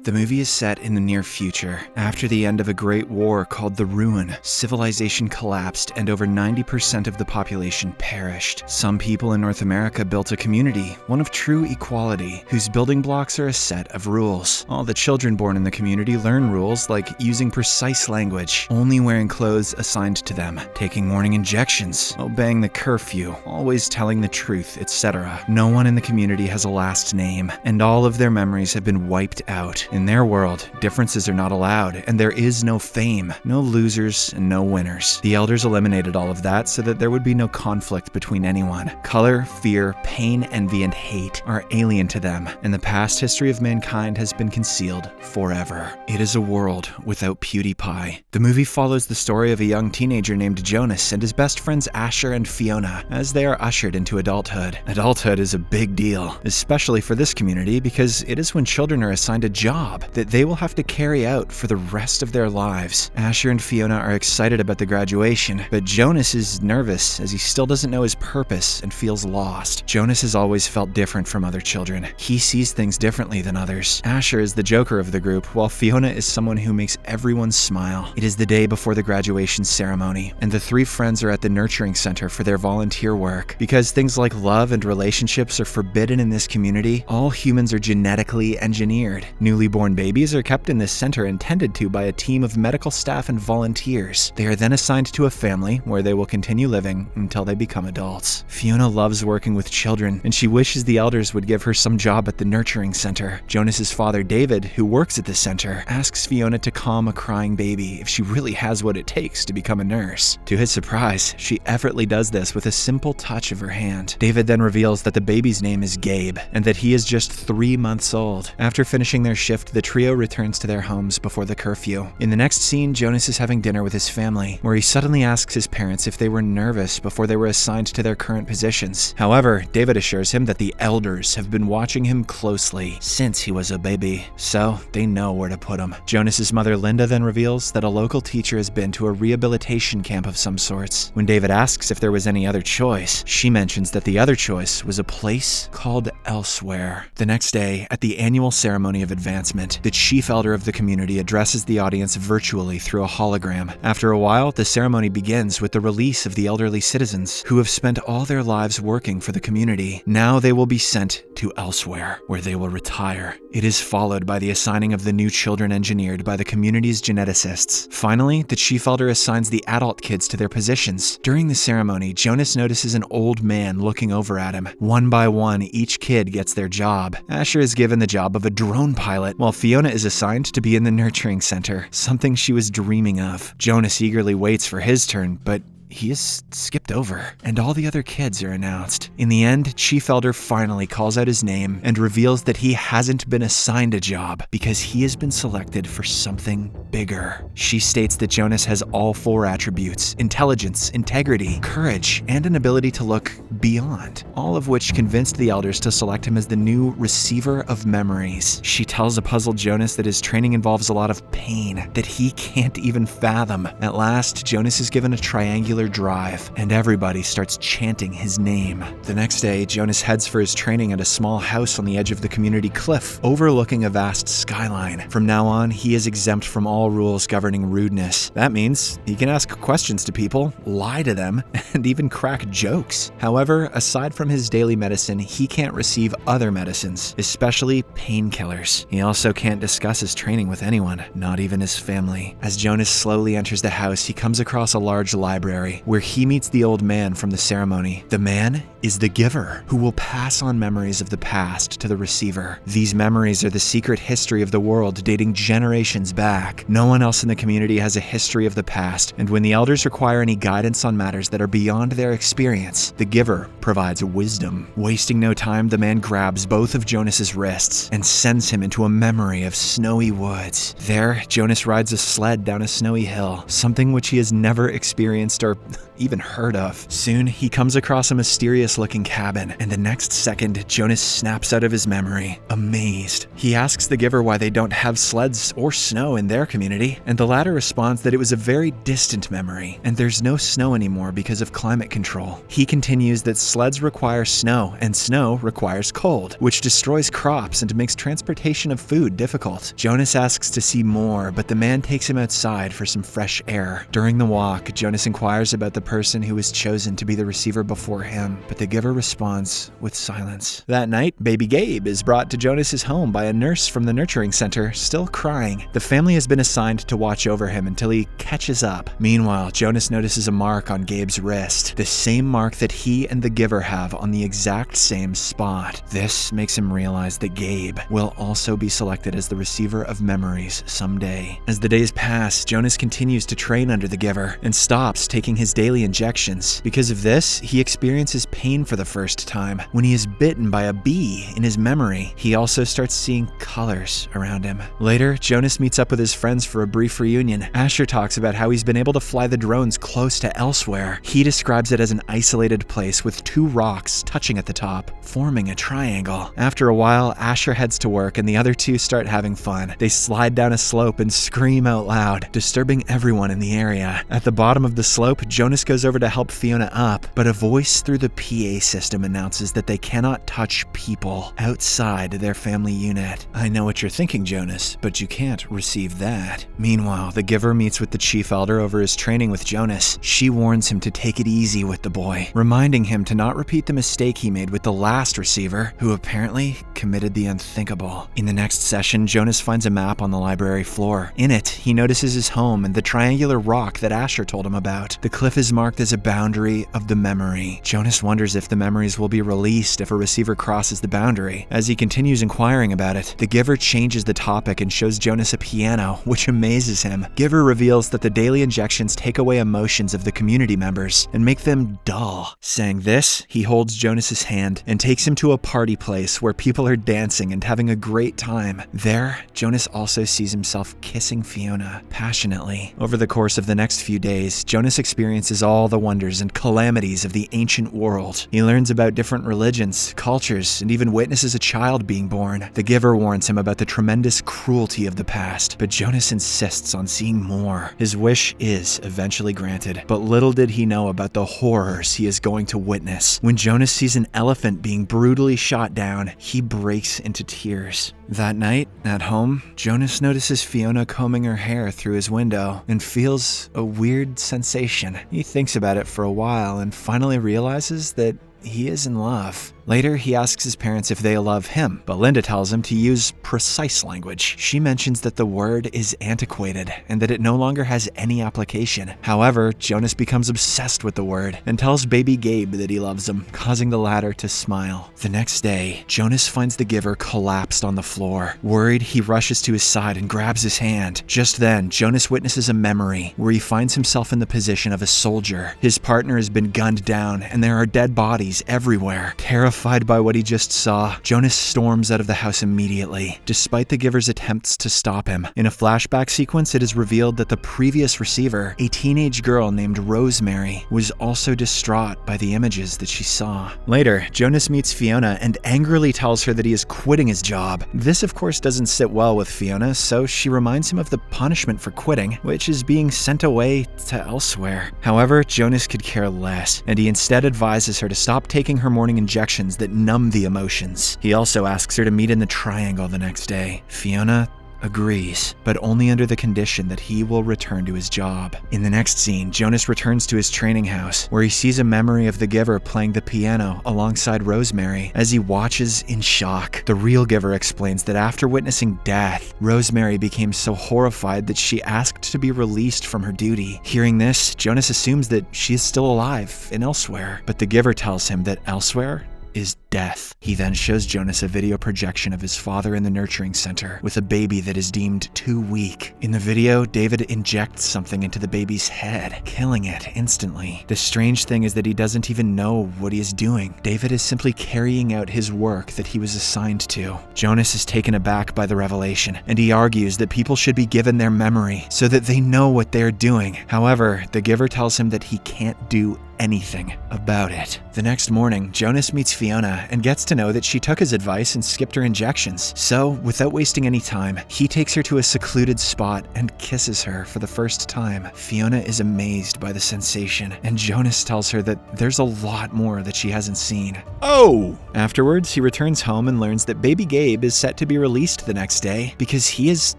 The movie is set in the near future. After the end of a great war called the Ruin, civilization collapsed and over 90% of the population perished. Some people in North America built a community, one of true equality, whose building blocks are a set of rules. All the children born in the community learn rules like using precise language, only wearing clothes assigned to them, taking morning injections, obeying the curfew, always telling the truth, etc. No one in the community has a last name, and all of their memories have been wiped out. In their world, differences are not allowed, and there is no fame, no losers, and no winners. The elders eliminated all of that so that there would be no conflict between anyone. Color, fear, pain, envy, and hate are alien to them, and the past history of mankind has been concealed forever. It is a world without PewDiePie. The movie follows the story of a young teenager named Jonas and his best friends Asher and Fiona as they are ushered into adulthood. Adulthood is a big deal, especially for this community because it is when children are assigned a job that they will have to carry out for the rest of their lives. Asher and Fiona are excited about the graduation, but Jonas is nervous as he still doesn't know his purpose and feels lost. Jonas has always felt different from other children. He sees things differently than others. Asher is the joker of the group, while Fiona is someone who makes everyone smile. It is the day before the graduation ceremony, and the three friends are at the nurturing center for their volunteer work. Because things like love and relationships are forbidden in this community, all humans are genetically engineered. Newly born babies are kept in this center and tended to by a team of medical staff and volunteers. They are then assigned to a family where they will continue living until they become adults. Fiona loves working with children, and she wishes the elders would give her some job at the nurturing center. Jonas's father, David, who works at the center, asks Fiona to calm a crying baby if she really has what it takes to become a nurse. To his surprise, she effortlessly does this with a simple touch of her hand. David then reveals that the baby's name is Gabe, and that he is just 3 months old. After finishing their shift, the trio returns to their homes before the curfew. In the next scene, Jonas is having dinner with his family, where he suddenly asks his parents if they were nervous before they were assigned to their current positions. However, David assures him that the elders have been watching him closely since he was a baby, so they know where to put him. Jonas's mother, Linda, then reveals that a local teacher has been to a rehabilitation camp of some sorts. When David asks if there was any other choice, she mentions that the other choice was a place called Elsewhere. The next day, at the annual ceremony of advancement, the chief elder of the community addresses the audience virtually through a hologram. After a while, the ceremony begins with the release of the elderly citizens who have spent all their lives working for the community. Now they will be sent to Elsewhere, where they will retire. It is followed by the assigning of the new children engineered by the community's geneticists. Finally, the chief elder assigns the adult kids to their positions. During the ceremony, Jonas notices an old man looking over at him. One by one, each kid gets their job. Asher is given the job of a drone pilot, while Fiona is assigned to be in the nurturing center, something she was dreaming of. Jonas eagerly waits for his turn, but he is skipped over, and all the other kids are announced. In the end, Chief Elder finally calls out his name and reveals that he hasn't been assigned a job because he has been selected for something bigger. She states that Jonas has all 4 attributes: intelligence, integrity, courage, and an ability to look beyond, all of which convinced the elders to select him as the new receiver of memories. She tells a puzzled Jonas that his training involves a lot of pain that he can't even fathom. At last, Jonas is given a triangular drive, and everybody starts chanting his name. The next day, Jonas heads for his training at a small house on the edge of the community cliff, overlooking a vast skyline. From now on, he is exempt from all rules governing rudeness. That means he can ask questions to people, lie to them, and even crack jokes. However, aside from his daily medicine, he can't receive other medicines, especially painkillers. He also can't discuss his training with anyone, not even his family. As Jonas slowly enters the house, he comes across a large library, where he meets the old man from the ceremony. The man is the giver, who will pass on memories of the past to the receiver. These memories are the secret history of the world dating generations back. No one else in the community has a history of the past, and when the elders require any guidance on matters that are beyond their experience, the giver provides wisdom. Wasting no time, the man grabs both of Jonas's wrists and sends him into a memory of snowy woods. There, Jonas rides a sled down a snowy hill, something which he has never experienced or never even heard of. Soon, he comes across a mysterious-looking cabin, and the next second, Jonas snaps out of his memory, amazed. He asks the giver why they don't have sleds or snow in their community, and the latter responds that it was a very distant memory, and there's no snow anymore because of climate control. He continues that sleds require snow, and snow requires cold, which destroys crops and makes transportation of food difficult. Jonas asks to see more, but the man takes him outside for some fresh air. During the walk, Jonas inquires about the person who was chosen to be the receiver before him, but the giver responds with silence. That night, baby Gabe is brought to Jonas's home by a nurse from the nurturing center, still crying. The family has been assigned to watch over him until he catches up. Meanwhile, Jonas notices a mark on Gabe's wrist, the same mark that he and the giver have on the exact same spot. This makes him realize that Gabe will also be selected as the receiver of memories someday. As the days pass, Jonas continues to train under the giver and stops taking his daily injections. Because of this, he experiences pain for the first time when he is bitten by a bee in his memory. He also starts seeing colors around him. Later, Jonas meets up with his friends for a brief reunion. Asher talks about how he's been able to fly the drones close to elsewhere. He describes it as an isolated place with two rocks touching at the top, forming a triangle. After a while, Asher heads to work and the other two start having fun. They slide down a slope and scream out loud, disturbing everyone in the area. At the bottom of the slope, Jonas goes over to help Fiona up, but a voice through the PA system announces that they cannot touch people outside their family unit. I know what you're thinking, Jonas, but you can't receive that. Meanwhile, the giver meets with the chief elder over his training with Jonas. She warns him to take it easy with the boy, reminding him to not repeat the mistake he made with the last receiver, who apparently committed the unthinkable. In the next session, Jonas finds a map on the library floor. In it, he notices his home and the triangular rock that Asher told him about. The cliff is marked as a boundary of the memory. Jonas wonders if the memories will be released if a receiver crosses the boundary. As he continues inquiring about it, the giver changes the topic and shows Jonas a piano, which amazes him. Giver reveals that the daily injections take away emotions of the community members and make them dull. Saying this, he holds Jonas's hand and takes him to a party place where people are dancing and having a great time. There, Jonas also sees himself kissing Fiona passionately. Over the course of the next few days, Jonas experiences all the wonders and calamities of the ancient world. He learns about different religions, cultures, and even witnesses a child being born. The giver warns him about the tremendous cruelty of the past, but Jonas insists on seeing more. His wish is eventually granted, but little did he know about the horrors he is going to witness. When Jonas sees an elephant being brutally shot down, he breaks into tears. That night, at home, Jonas notices Fiona combing her hair through his window and feels a weird sensation. He thinks about it for a while and finally realizes that he is in love. Later, he asks his parents if they love him, but Linda tells him to use precise language. She mentions that the word is antiquated and that it no longer has any application. However, Jonas becomes obsessed with the word and tells baby Gabe that he loves him, causing the latter to smile. The next day, Jonas finds the giver collapsed on the floor. Worried, he rushes to his side and grabs his hand. Just then, Jonas witnesses a memory where he finds himself in the position of a soldier. His partner has been gunned down and there are dead bodies everywhere. Terrified by what he just saw, Jonas storms out of the house immediately, despite the giver's attempts to stop him. In a flashback sequence, it is revealed that the previous receiver, a teenage girl named Rosemary, was also distraught by the images that she saw. Later, Jonas meets Fiona and angrily tells her that he is quitting his job. This, of course, doesn't sit well with Fiona, so she reminds him of the punishment for quitting, which is being sent away to elsewhere. However, Jonas could care less, and he instead advises her to stop taking her morning injections that numb the emotions. He also asks her to meet in the triangle the next day. Fiona agrees, but only under the condition that he will return to his job. In the next scene, Jonas returns to his training house, where he sees a memory of the giver playing the piano alongside Rosemary. As he watches in shock, the real giver explains that after witnessing death, Rosemary became so horrified that she asked to be released from her duty. Hearing this, Jonas assumes that she is still alive and elsewhere, but the giver tells him that elsewhere is death. He then shows Jonas a video projection of his father in the nurturing center with a baby that is deemed too weak. In the video, David injects something into the baby's head, killing it instantly. The strange thing is that he doesn't even know what he is doing. David is simply carrying out his work that he was assigned to. Jonas is taken aback by the revelation, and he argues that people should be given their memory so that they know what they're doing. However, the giver tells him that he can't do anything about it. The next morning, Jonas meets Fiona and gets to know that she took his advice and skipped her injections. So, without wasting any time, he takes her to a secluded spot and kisses her for the first time. Fiona is amazed by the sensation, and Jonas tells her that there's a lot more that she hasn't seen. Oh! Afterwards, he returns home and learns that baby Gabe is set to be released the next day because he is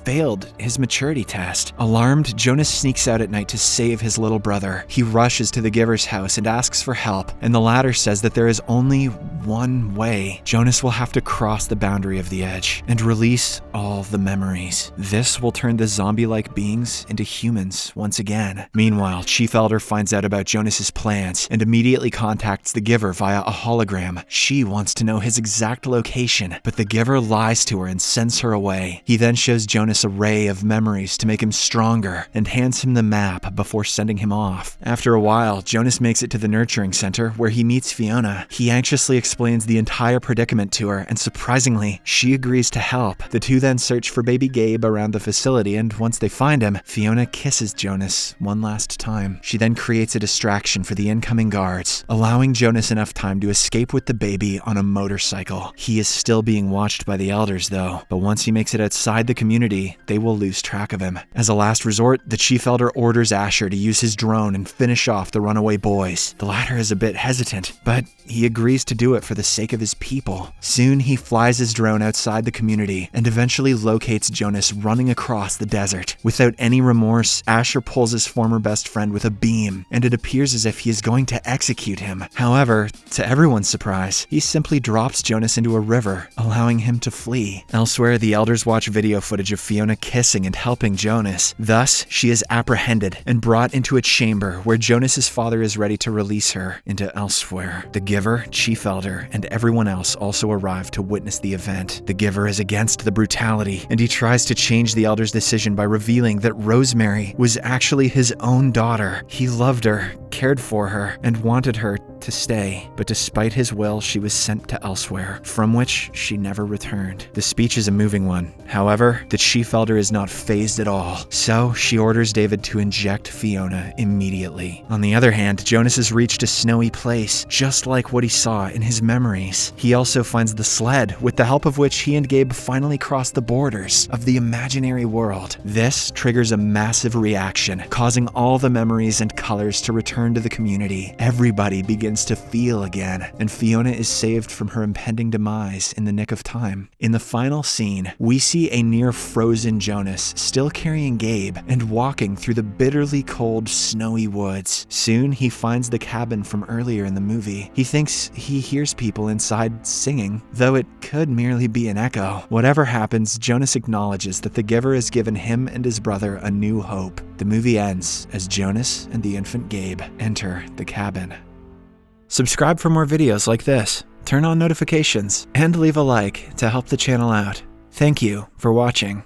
failed his maturity test. Alarmed, Jonas sneaks out at night to save his little brother. He rushes to the giver's house and asks for help, and the latter says that there is only one way. Jonas will have to cross the boundary of the edge and release all the memories. This will turn the zombie-like beings into humans once again. Meanwhile, Chief Elder finds out about Jonas's plans and immediately contacts the giver via a hologram. She wants to know his exact location, but the giver lies to her and sends her away. He then shows Jonas a ray of memories to make him stronger and hands him the map before sending him off. After a while, Jonas makes it to the nurturing center where he meets Fiona. He anxiously explains the entire predicament to her, and surprisingly, she agrees to help. The two then search for baby Gabe around the facility, and once they find him, Fiona kisses Jonas one last time. She then creates a distraction for the incoming guards, allowing Jonas enough time to escape with the baby on a motorcycle. He is still being watched by the elders though, but once he makes it outside the community, they will lose track of him. As a last resort, the Chief Elder orders Asher to use his drone and finish off the runaway boys. The latter is a bit hesitant, but he agrees to do it for the sake of his people. Soon, he flies his drone outside the community and eventually locates Jonas running across the desert. Without any remorse, Asher pulls his former best friend with a beam, and it appears as if he is going to execute him. However, to everyone's surprise, he simply drops Jonas into a river, allowing him to flee. Elsewhere, the elders watch video footage of Fiona kissing and helping Jonas. Thus, she is apprehended and brought into a chamber where Jonas's father is ready to release her into elsewhere. The giver, Chief Elder, and everyone else also arrive to witness the event. The giver is against the brutality, and he tries to change the elder's decision by revealing that Rosemary was actually his own daughter. He loved her, cared for her, and wanted her to stay, but despite his will, she was sent to elsewhere, from which she never returned. The speech is a moving one. However, the Chief Elder is not fazed at all, so she orders David to inject Fiona immediately. On the other hand, Jonas has reached a snowy place, just like what he saw in his memories. He also finds the sled, with the help of which he and Gabe finally cross the borders of the imaginary world. This triggers a massive reaction, causing all the memories and colors to return to the community. Everybody begins to feel again, and Fiona is saved from her impending demise in the nick of time. In the final scene, we see a near frozen Jonas still carrying Gabe and walking through the bitterly cold, snowy woods. Soon, he finds the cabin from earlier in the movie. He thinks he hears people inside singing, though it could merely be an echo. Whatever happens, Jonas acknowledges that the giver has given him and his brother a new hope. The movie ends as Jonas and the infant Gabe enter the cabin. Subscribe for more videos like this, turn on notifications, and leave a like to help the channel out. Thank you for watching.